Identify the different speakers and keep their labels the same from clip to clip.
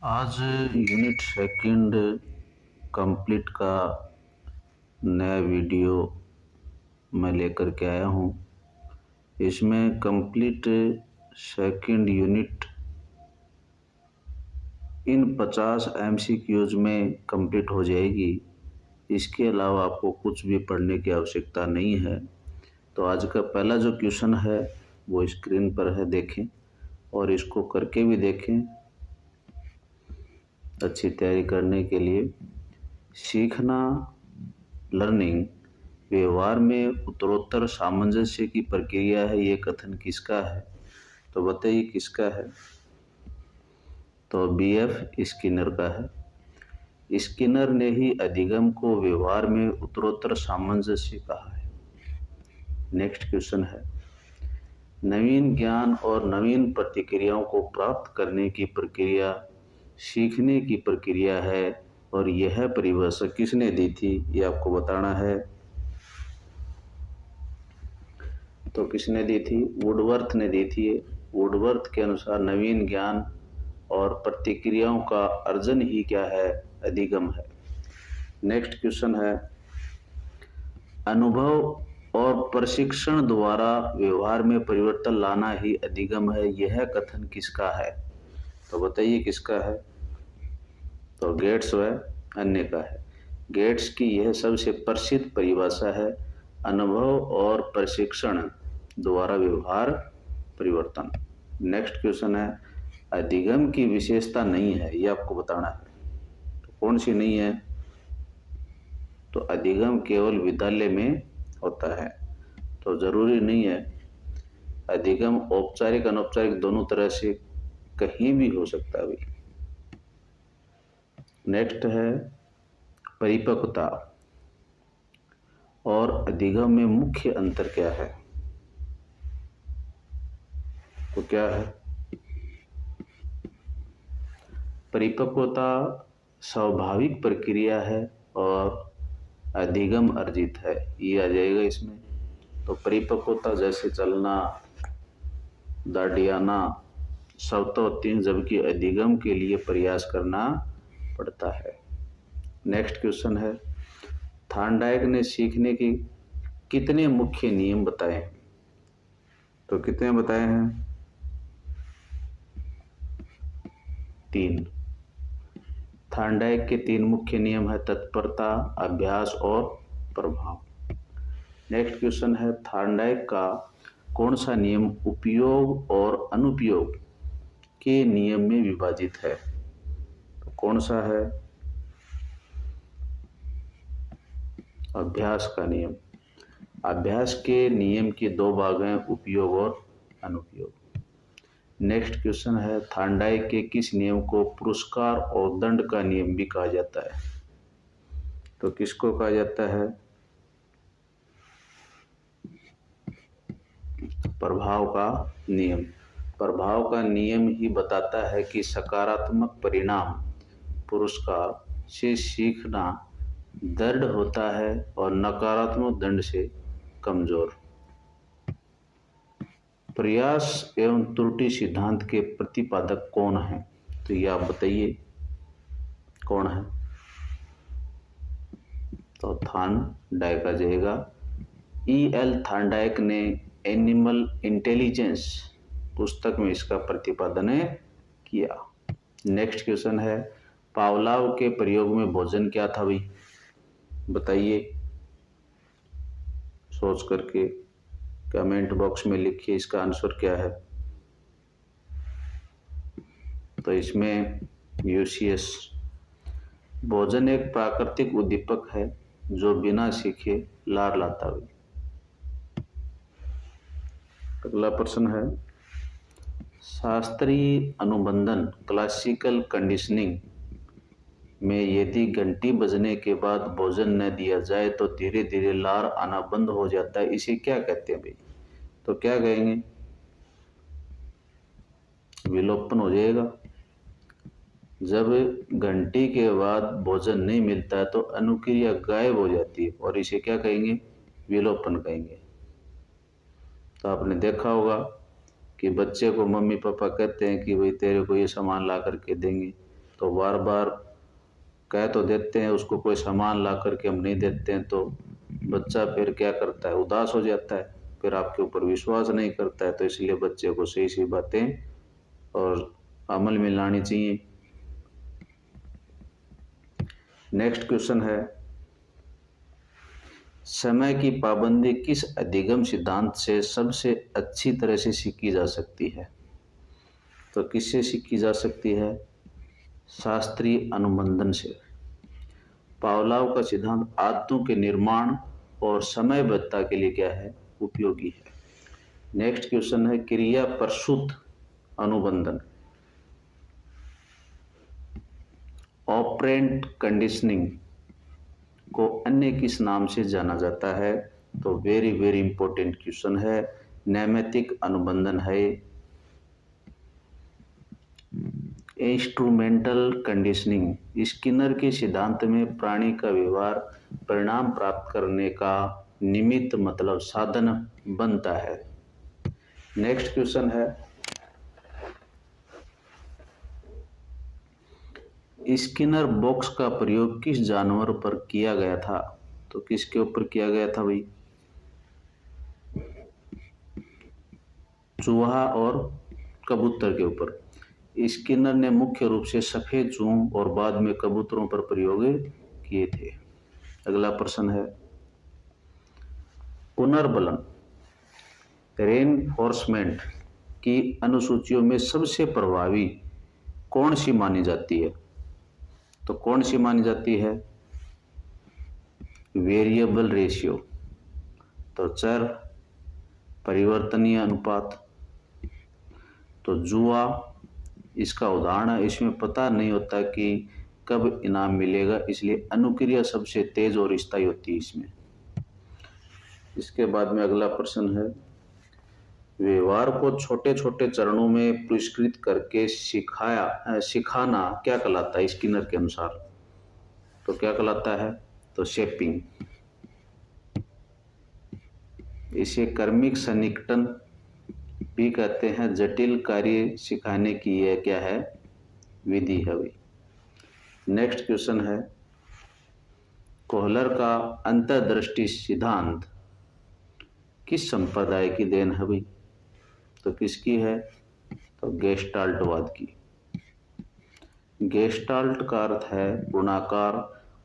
Speaker 1: आज unit second complete का नया वीडियो मैं लेकर के आया हूँ। इसमें complete second unit in 50 MCQs में कंप्लीट हो जाएगी। इसके अलावा आपको कुछ भी पढ़ने की आवश्यकता नहीं है। तो आज का पहला जो क्वेश्चन है वो स्क्रीन पर है, देखें और इसको करके भी देखें अच्छी तैयारी करने के लिए। सीखना लर्निंग व्यवहार में उत्तरोत्तर सामंजस्य की प्रक्रिया है, ये कथन किसका है? तो बताइए किसका है? तो BF स्किनर का है। स्किनर ने ही अधिगम को व्यवहार में उत्तरोत्तर सामंजस्य कहा है। नेक्स्ट क्वेश्चन है, नवीन ज्ञान और नवीन प्रतिक्रियाओं को प्राप्त करने की प्रक्रिया सीखने की प्रक्रिया है और यह परिभाषा किसने दी थी, ये आपको बताना है। तो किसने दी थी? वुडवर्थ ने दी थी। वुडवर्थ के अनुसार नवीन ज्ञान और प्रतिक्रियाओं का अर्जन ही क्या है? अधिगम है। नेक्स्ट क्वेश्चन है, अनुभव और प्रशिक्षण द्वारा व्यवहार में परिवर्तन लाना ही अधिगम है, यह कथन किसका है? तो बताइए किसका है? तो गेट्स व अन्य का है। गेट्स की यह सबसे प्रसिद्ध परिभाषा है, अनुभव और प्रशिक्षण द्वारा व्यवहार परिवर्तन। नेक्स्ट क्वेश्चन है, अधिगम की विशेषता नहीं है, ये आपको बताना है। तो कौन सी नहीं है? तो अधिगम केवल विद्यालय में होता है, तो जरूरी नहीं है। अधिगम औपचारिक अनौपचारिक दोनों तरह से कहीं भी हो सकता है भाई। नेक्स्ट है, परिपक्वता और अधिगम में मुख्य अंतर क्या है? तो क्या है? परिपक्वता स्वाभाविक प्रक्रिया है और अधिगम अर्जित है, ये आ जाएगा इसमें। तो परिपक्वता जैसे चलना, दाढ़ी आना सब तो होती हैं, जबकि अधिगम के लिए प्रयास करना पड़ता है। नेक्स्ट क्वेश्चन है, थॉर्नडाइक ने सीखने के कितने मुख्य नियम बताए? तो कितने बताए हैं? 3। थॉर्नडाइक के 3 मुख्य नियम है, तत्परता, अभ्यास और प्रभाव। नेक्स्ट क्वेश्चन है, थॉर्नडाइक का कौन सा नियम उपयोग और अनुपयोग के नियम में विभाजित है? तो कौन सा है? अभ्यास का नियम। अभ्यास के नियम के 2 भाग हैं, उपयोग और अनुपयोग। नेक्स्ट क्वेश्चन है, थॉर्नडाइक के किस नियम को पुरस्कार और दंड का नियम भी कहा जाता है? तो किसको कहा जाता है? प्रभाव का नियम। प्रभाव का नियम ही बताता है कि सकारात्मक परिणाम पुरस्कार से सीखना दृढ़ होता है और नकारात्मक दंड से कमजोर। प्रयास एवं त्रुटि सिद्धांत के प्रतिपादक कौन है? तो ये आप बताइए कौन है? तो थॉर्नडाइक आ जाएगा। E.L. थॉर्नडाइक ने एनिमल इंटेलिजेंस पुस्तक में इसका प्रतिपादन किया। नेक्स्ट क्वेश्चन है, पावलाव के प्रयोग में भोजन क्या था भाई? बताइए सोच करके कमेंट बॉक्स में लिखिए इसका आंसर क्या है। तो इसमें यूसीएस। भोजन एक प्राकृतिक उद्दीपक है जो बिना सीखे लार लाता है। अगला प्रश्न है, शास्त्रीय अनुबंधन क्लासिकल कंडीशनिंग में यदि घंटी बजने के बाद भोजन न दिया जाए तो धीरे धीरे लार आना बंद हो जाता है, इसे क्या कहते हैं भाई? तो क्या कहेंगे? विलोपन हो जाएगा। जब घंटी के बाद भोजन नहीं मिलता है तो अनुक्रिया गायब हो जाती है और इसे क्या कहेंगे? विलोपन कहेंगे। तो आपने देखा होगा कि बच्चे को मम्मी पापा कहते हैं कि भाई तेरे को ये सामान ला करके देंगे, तो बार बार कह तो देते हैं उसको कोई सामान ला करके हम नहीं देते हैं तो बच्चा फिर क्या करता है, उदास हो जाता है, फिर आपके ऊपर विश्वास नहीं करता है। तो इसलिए बच्चे को सही सही बातें और अमल में लानी चाहिए। नेक्स्ट क्वेश्चन है, समय की पाबंदी किस अधिगम सिद्धांत से सबसे अच्छी तरह से सीखी जा सकती है? तो किससे सीखी जा सकती है? शास्त्रीय अनुबंधन से। पावलोव का सिद्धांत आदतों के निर्माण और समयबद्धता के लिए क्या है? उपयोगी है। नेक्स्ट क्वेश्चन है, क्रिया प्रसूत अनुबंधन ऑपरेंट कंडीशनिंग को अन्य किस नाम से जाना जाता है? तो वेरी वेरी इंपॉर्टेंट क्वेश्चन है। नैमित्तिक अनुबंधन है। इंस्ट्रूमेंटल कंडीशनिंग स्किनर के सिद्धांत में प्राणी का व्यवहार परिणाम प्राप्त करने का निमित्त मतलब साधन बनता है। नेक्स्ट क्वेश्चन है, स्किनर बॉक्स का प्रयोग किस जानवर पर किया गया था? तो किसके ऊपर किया गया था भाई? चूहा और कबूतर के ऊपर। स्किनर ने मुख्य रूप से सफेद चूहों और बाद में कबूतरों पर प्रयोग किए थे। अगला प्रश्न है, पुनर्बलन रेनफोर्समेंट की अनुसूचियों में सबसे प्रभावी कौन सी मानी जाती है? तो कौन सी मानी जाती है? वेरिएबल रेशियो, तो चर परिवर्तनीय अनुपात। तो जुआ इसका उदाहरण है। इसमें पता नहीं होता कि कब इनाम मिलेगा, इसलिए अनुक्रिया सबसे तेज और स्थायी होती है इसमें। इसके बाद में अगला प्रश्न है, व्यवहार को छोटे छोटे चरणों में पुरस्कृत करके सिखाना क्या कहलाता है स्किनर के अनुसार? तो क्या कहलाता है? तो शेपिंग। इसे कर्मिक सन्निकटन भी कहते हैं। जटिल कार्य सिखाने की यह क्या है? विधि है भाई। नेक्स्ट क्वेश्चन है, कोहलर का अंतर्दृष्टि सिद्धांत किस संप्रदाय की देन है भाई? तो किसकी है? तो गेस्टाल्टवाद की। गेस्टाल्ट का अर्थ है गुणाकार।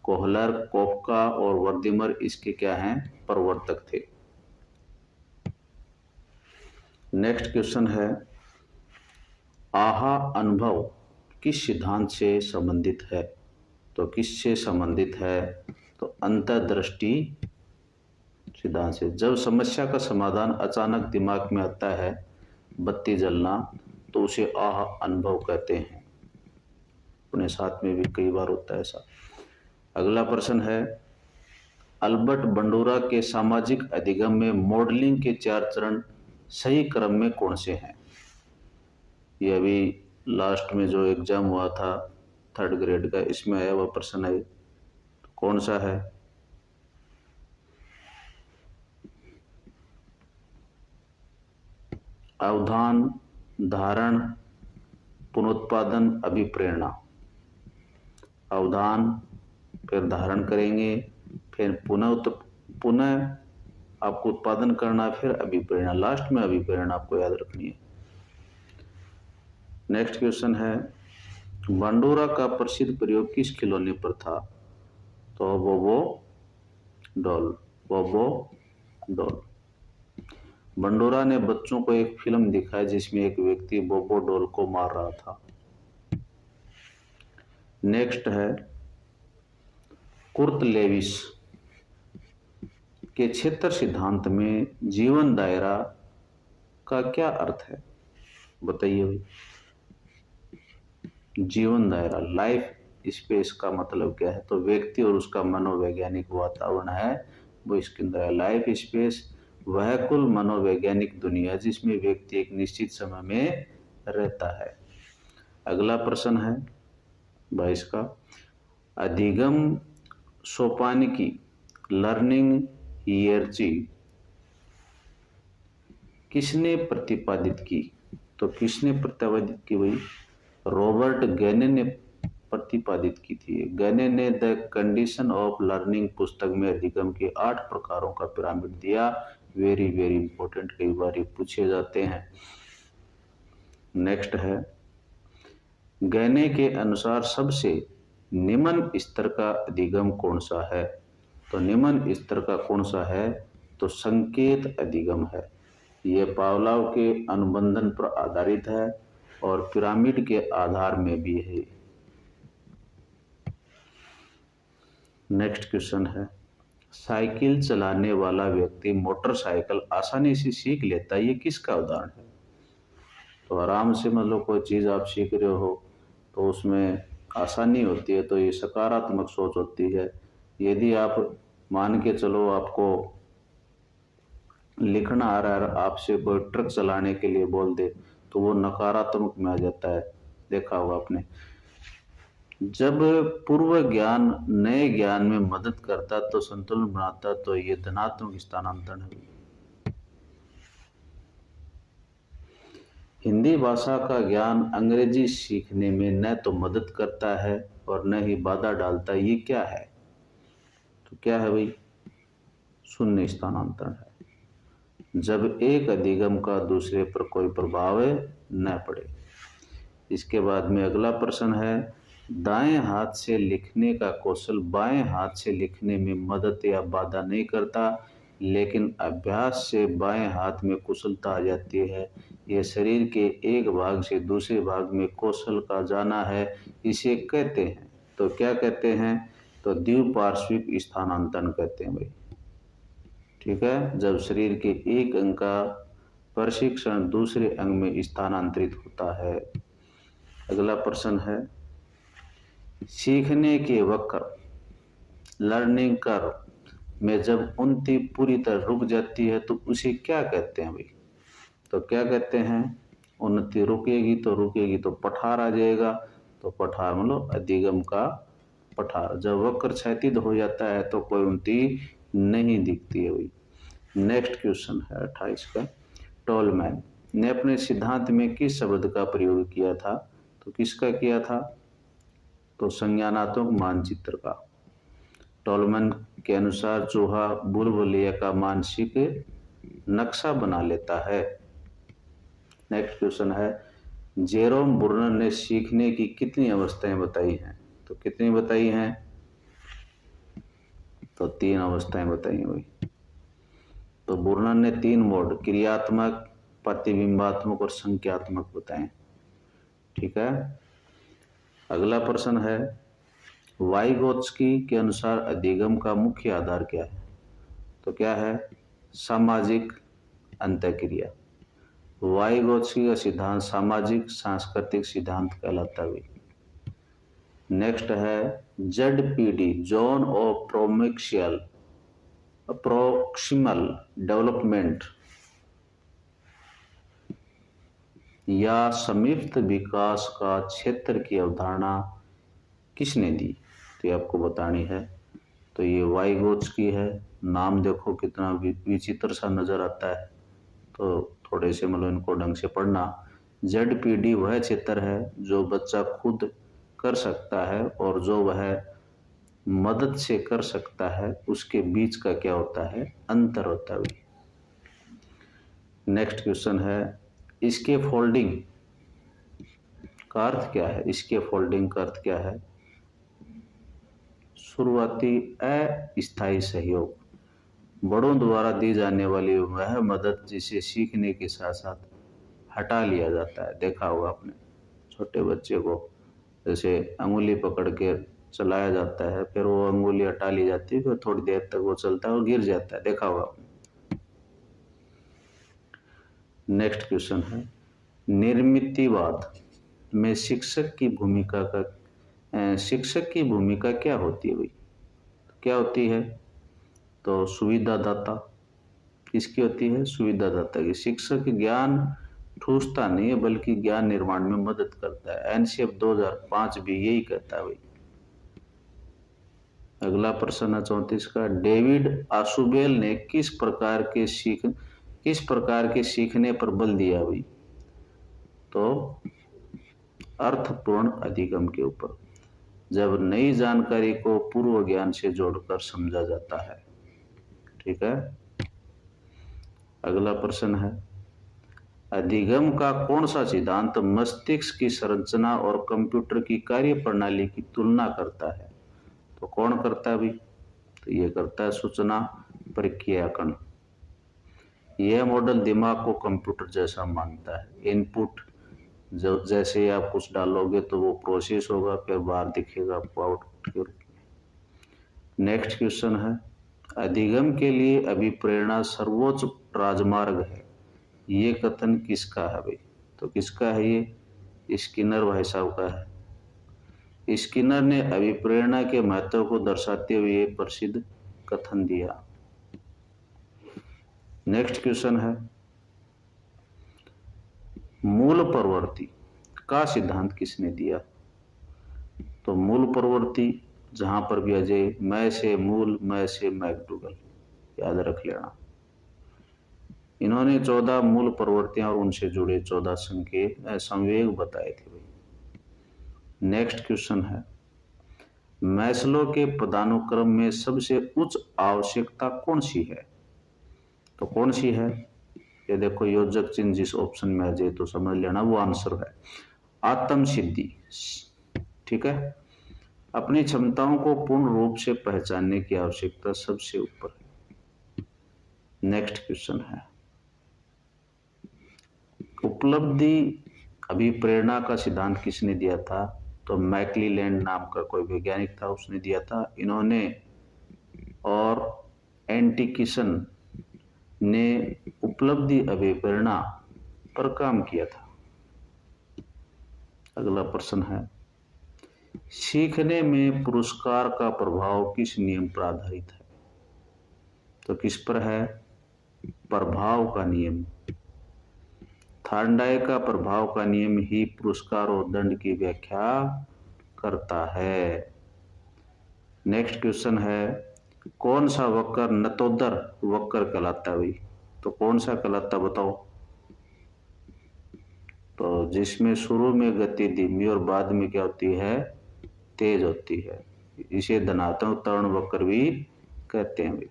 Speaker 1: कोहलर, कोफका और वर्दिमर इसके क्या हैं? प्रवर्तक थे। नेक्स्ट क्वेश्चन है, आहा अनुभव किस सिद्धांत से संबंधित है? तो किससे संबंधित है? तो अंतर्दृष्टि सिद्धांत से। जब समस्या का समाधान अचानक दिमाग में आता है, बत्ती जलना, तो उसे आह अनुभव कहते हैं। अपने साथ में भी कई बार होता है ऐसा। अगला प्रश्न है, अल्बर्ट बंडूरा के सामाजिक अधिगम में मॉडलिंग के 4 चरण सही क्रम में कौन से हैं? ये अभी लास्ट में जो एग्जाम हुआ था 3rd ग्रेड का, इसमें आया वह प्रश्न है। कौन सा है? अवधान, धारण, पुनरुत्पादन, अभिप्रेरणा। अवधान, फिर धारण करेंगे, फिर पुनः आपको उत्पादन करना, फिर अभिप्रेरणा, लास्ट में अभिप्रेरणा आपको याद रखनी है। नेक्स्ट क्वेश्चन है, बंडूरा का प्रसिद्ध प्रयोग किस खिलौने पर था? तो बोबो डॉल। बोबो डॉल। बंडूरा ने बच्चों को एक फिल्म दिखाई जिसमें एक व्यक्ति बोबो डॉल को मार रहा था। नेक्स्ट है, कुर्ट लेविस के क्षेत्र सिद्धांत में जीवन दायरा का क्या अर्थ है? बताइए भाई। जीवन दायरा, लाइफ स्पेस का मतलब क्या है? तो व्यक्ति और उसका मनोवैज्ञानिक वातावरण है वो इसके अंदर है। लाइफ स्पेस वह कुल मनोवैज्ञानिक दुनिया जिसमें व्यक्ति एक निश्चित समय में रहता है। अगला प्रश्न है 22 का, अधिगम सोपानिकी लर्निंग हियरर्ची किसने प्रतिपादित की? तो किसने प्रतिपादित की भाई? रॉबर्ट गैने ने प्रतिपादित की थी। गने ने द कंडीशन ऑफ लर्निंग पुस्तक में अधिगम के 8 प्रकारों का पिरामिड दिया। वेरी वेरी इंपॉर्टेंट, कई बार ये पूछे जाते हैं। नेक्स्ट है, गने के अनुसार सबसे निम्न स्तर का अधिगम कौन सा है? तो निम्न स्तर का कौन सा है? तो संकेत अधिगम है। ये पावलोव के अनुबंधन पर आधारित है और पिरामिड के आधार में भी है। नेक्स्ट क्वेश्चन है, साइकिल चलाने वाला व्यक्ति मोटरसाइकिल आसानी से सीख लेता है, ये किसका उदाहरण है? तो आराम से मतलब कोई चीज आप सीख रहे हो तो उसमें आसानी होती है, तो ये सकारात्मक सोच होती है। यदि आप मान के चलो आपको लिखना आ रहा है, आपसे कोई ट्रक चलाने के लिए बोल दे तो वो नकारात्मक में आ जाता है, देखा होगा आपने। जब पूर्व ज्ञान नए ज्ञान में मदद करता तो संतुलन बनाता, तो ये धनात्मक स्थानांतरण है। हिंदी भाषा का ज्ञान अंग्रेजी सीखने में न तो मदद करता है और न ही बाधा डालता है, ये क्या है? तो क्या है भाई? शून्य स्थानांतरण है, जब एक अधिगम का दूसरे पर कोई प्रभाव न पड़े। इसके बाद में अगला प्रश्न है, दाएं हाथ से लिखने का कौशल बाएं हाथ से लिखने में मदद या बाधा नहीं करता, लेकिन अभ्यास से बाएं हाथ में कुशलता आ जाती है। यह शरीर के एक भाग से दूसरे भाग में कौशल का जाना है, इसे कहते हैं। तो क्या कहते हैं? तो द्विपार्श्विक स्थानांतरण कहते हैं भाई। ठीक है, जब शरीर के एक अंग का प्रशिक्षण दूसरे अंग में स्थानांतरित होता है। अगला प्रश्न है, सीखने के वक्त लर्निंग कर्व में जब उन्नति पूरी तरह रुक जाती है तो उसे क्या कहते हैं भाई? तो क्या कहते हैं? उन्नति रुकेगी तो पठार आ जाएगा। तो पठार मतलब अधिगम का पठार। जब वक्र क्षैतिज हो जाता है तो कोई उन्नति नहीं दिखती है भाई। नेक्स्ट क्वेश्चन है 28 का, टोलमैन ने अपने सिद्धांत में किस शब्द का प्रयोग किया था? तो किसका किया था? तो संज्ञानात्मक मानचित्र का। टोलमैन के अनुसार चूहा बुलबुलिया का मानसिक नक्शा बना लेता है। नेक्स्ट क्वेश्चन है, जेरोम बुर्नर ने सीखने की कितनी अवस्थाएं बताई हैं? तो कितनी बताई हैं? तो 3 अवस्थाएं बताई हैं भाई। तो बुर्नर ने 3 मोड क्रियात्मक, प्रतिबिंबात्मक और संख्यात्मक बताए। ठीक है, अगला प्रश्न है, वाइगोत्स्की के अनुसार अधिगम का मुख्य आधार क्या है? तो क्या है? सामाजिक अंतःक्रिया। वाइगोत्स्की का सिद्धांत सामाजिक सांस्कृतिक सिद्धांत कहलाता है। नेक्स्ट है, ZPD zone of proximal development या समीप्त विकास का क्षेत्र की अवधारणा किसने दी? तो ये आपको बतानी है। तो ये वाइगोत्स्की है। नाम देखो कितना विचित्र सा नजर आता है, तो थोड़े से मतलब इनको ढंग से पढ़ना। ZPD वह क्षेत्र है जो बच्चा खुद कर सकता है और जो वह मदद से कर सकता है, उसके बीच का क्या होता है? अंतर होता है। नेक्स्ट क्वेश्चन है, इसके फोल्डिंग का अर्थ क्या है? इसके फोल्डिंग का अर्थ क्या है? शुरुआती अस्थायी सहयोग, बड़ों द्वारा दी जाने वाली वह मदद जिसे सीखने के साथ साथ हटा लिया जाता है। देखा होगा आपने, छोटे बच्चे को जैसे अंगुली पकड़ के चलाया जाता है, फिर वो अंगुली हटा ली जाती है, फिर थोड़ी देर तक वो चलता है और गिर जाता है। देखा होगा आपने। नेक्स्ट क्वेश्चन है, निर्मितिवाद में शिक्षक की भूमिका क्या होती है भाई? क्या होती है? तो सुविधादाता। किसकी होती है? सुविधादाता की। शिक्षक ज्ञान ठूसता नहीं है बल्कि ज्ञान निर्माण में मदद करता है। NCF 2005 भी यही कहता है भाई। अगला प्रश्न है 34 का, डेविड आशुबेल ने किस प्रकार के सीखने पर बल दिया भाई? तो अर्थपूर्ण अधिगम के ऊपर। जब नई जानकारी को पूर्व ज्ञान से जोड़कर समझा जाता है। ठीक है, अगला प्रश्न है, अधिगम का कौन सा सिद्धांत मस्तिष्क की संरचना और कंप्यूटर की कार्यप्रणाली की तुलना करता है? तो कौन करता है भाई? तो ये करता है सूचना प्रक्रियाकरण। यह मॉडल दिमाग को कंप्यूटर जैसा मानता है। इनपुट जैसे ही आप कुछ डालोगे तो वो प्रोसेस होगा, फिर बाहर दिखेगा आपको आउटपुट के रूप में। नेक्स्ट क्वेश्चन है, अधिगम के लिए अभिप्रेरणा सर्वोच्च राजमार्ग है, ये कथन किसका है भाई? तो किसका है ये? स्किनर भाई साहब का है। स्किनर ने अभिप्रेरणा के महत्व को दर्शाते हुए ये प्रसिद्ध कथन दिया। नेक्स्ट क्वेश्चन है, मूल प्रवृत्ति का सिद्धांत किसने दिया? तो मूल प्रवृत्ति जहां पर भी आ जाए, मैं से मूल, मैं से मैकडूगल, याद रख लेना। इन्होंने 14 मूल प्रवृत्तियां और उनसे जुड़े 14 संवेग बताए थे भाई। नेक्स्ट क्वेश्चन है, मैस्लो के पदानुक्रम में सबसे उच्च आवश्यकता कौन सी है? तो कौन सी है? ये देखो, योजक चिन्ह जिस ऑप्शन में आ जाए तो समझ लेना वो आंसर है आत्म सिद्धि। ठीक है, अपनी क्षमताओं को पूर्ण रूप से पहचानने की आवश्यकता सबसे ऊपर है। नेक्स्ट क्वेश्चन है, उपलब्धि अभिप्रेरणा का सिद्धांत किसने दिया था? तो मैकलीलैंड नाम का कोई वैज्ञानिक था, उसने दिया था। इन्होंने और एंटिकिसन ने उपलब्धि अभिप्रेरणा पर काम किया था। अगला प्रश्न है, सीखने में पुरस्कार का प्रभाव किस नियम पर आधारित है? तो किस पर है? प्रभाव का नियम। थार्नडाइक का प्रभाव का नियम ही पुरस्कार और दंड की व्याख्या करता है। नेक्स्ट क्वेश्चन है, कौन सा वक्र नतोदर वक्र कहलाता है भाई? तो कौन सा कहलाता बताओ? तो जिसमें शुरू में गति धीमी और बाद में क्या होती है? तेज होती है। इसे धनात्मक त्वरण वक्र भी कहते हैं भाई।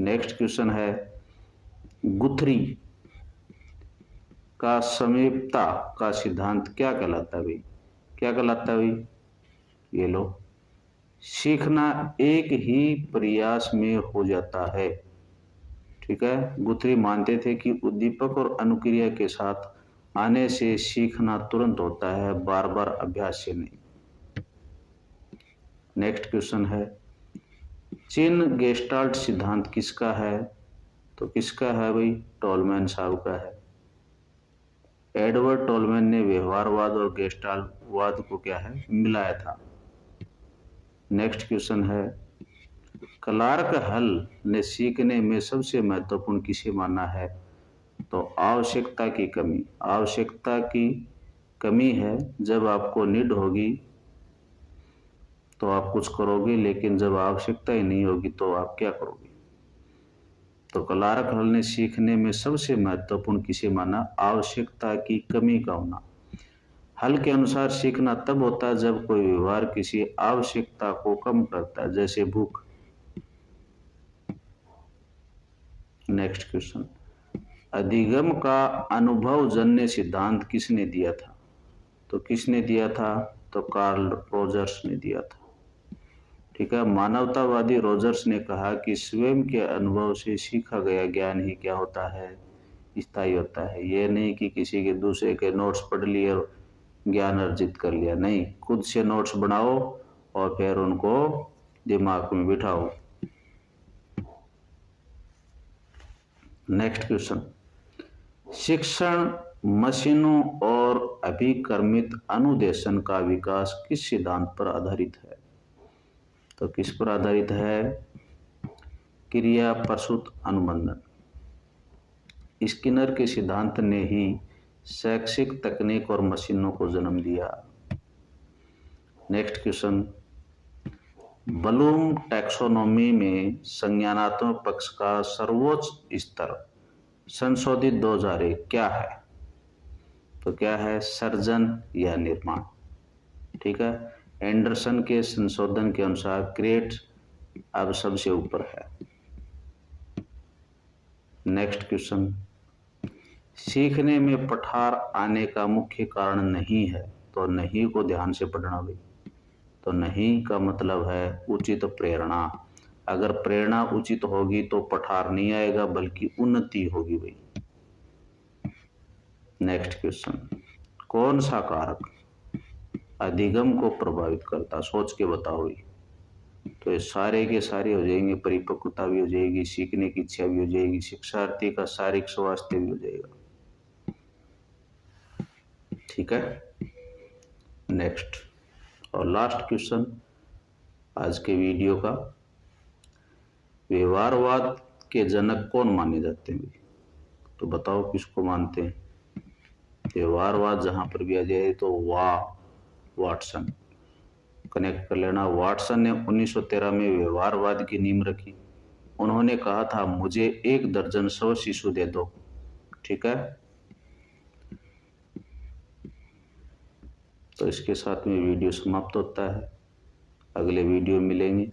Speaker 1: नेक्स्ट क्वेश्चन है, गुथरी का समीपता का सिद्धांत क्या कहलाता है भाई? क्या कहलाता है भाई? ये लो, सीखना एक ही प्रयास में हो जाता है। ठीक है, गुथरी मानते थे कि उद्दीपक और अनुक्रिया के साथ आने से सीखना तुरंत होता है, बार बार अभ्यास से नहीं। नेक्स्ट क्वेश्चन है, चिन्ह गेस्टाल्ट सिद्धांत किसका है? तो किसका है भाई? टॉलमैन साहब का है। एडवर्ड टॉलमैन ने व्यवहारवाद और गेस्टाल्टवाद को क्या है? मिलाया था। नेक्स्ट क्वेश्चन है, क्लार्क हल ने सीखने में सबसे महत्वपूर्ण किसे माना है? तो आवश्यकता की कमी। आवश्यकता की कमी है, जब आपको नीड होगी तो आप कुछ करोगे, लेकिन जब आवश्यकता ही नहीं होगी तो आप क्या करोगे? तो क्लार्क हल ने सीखने में सबसे महत्वपूर्ण किसे माना? आवश्यकता की कमी का होना। हल के अनुसार सीखना तब होता है जब कोई व्यवहार किसी आवश्यकता को कम करता है, जैसे भूख। नेक्स्ट क्वेश्चन, अधिगम का अनुभवजन्य सिद्धांत किसने दिया था? तो किसने दिया था? तो कार्ल रोजर्स ने दिया था। ठीक है, मानवतावादी रोजर्स ने कहा कि स्वयं के अनुभव से सीखा गया ज्ञान ही क्या होता है? स्थायी होता है। यह नहीं कि किसी के दूसरे के नोट्स पढ़ लिए और ज्ञान अर्जित कर लिया, नहीं, खुद से नोट्स बनाओ और फिर उनको दिमाग में बिठाओ। नेक्स्ट क्वेश्चन, शिक्षण मशीनों और अभिकर्मित अनुदेशन का विकास किस सिद्धांत पर आधारित है? तो किस पर आधारित है? क्रिया प्रसूत अनुबंधन। स्किनर के सिद्धांत ने ही शैक्षिक तकनीक और मशीनों को जन्म दिया। नेक्स्ट क्वेश्चन, ब्लूम टैक्सोनॉमी में संज्ञानात्मक पक्ष का सर्वोच्च स्तर संशोधित 2001 क्या है? तो क्या है? सर्जन या निर्माण। ठीक है, एंडरसन के संशोधन के अनुसार क्रेट अब सबसे ऊपर है। नेक्स्ट क्वेश्चन, सीखने में पठार आने का मुख्य कारण नहीं है। तो नहीं को ध्यान से पढ़ना भाई। तो नहीं का मतलब है उचित प्रेरणा। अगर प्रेरणा उचित होगी तो पठार नहीं आएगा बल्कि उन्नति होगी भाई। नेक्स्ट क्वेश्चन, कौन सा कारक अधिगम को प्रभावित करता, सोच के बताओ भाई। तो ये सारे के सारे हो जाएंगे, परिपक्वता भी हो जाएगी, सीखने की इच्छा भी हो जाएगी, शिक्षार्थी का शारीरिक स्वास्थ्य भी हो जाएगा। ठीक है। नेक्स्ट और लास्ट क्वेश्चन आज के वीडियो का, व्यवहारवाद के जनक कौन माने जाते हैं? तो बताओ किसको मानते हैं? व्यवहारवाद जहां पर भी आ जाए तो वाटसन कनेक्ट कर लेना। वाटसन ने 1913 में व्यवहारवाद की नींव रखी। उन्होंने कहा था मुझे 1 दर्जन 100 शिशु दे दो। ठीक है। तो इसके साथ में वीडियो समाप्त होता है। अगले वीडियो मिलेंगे।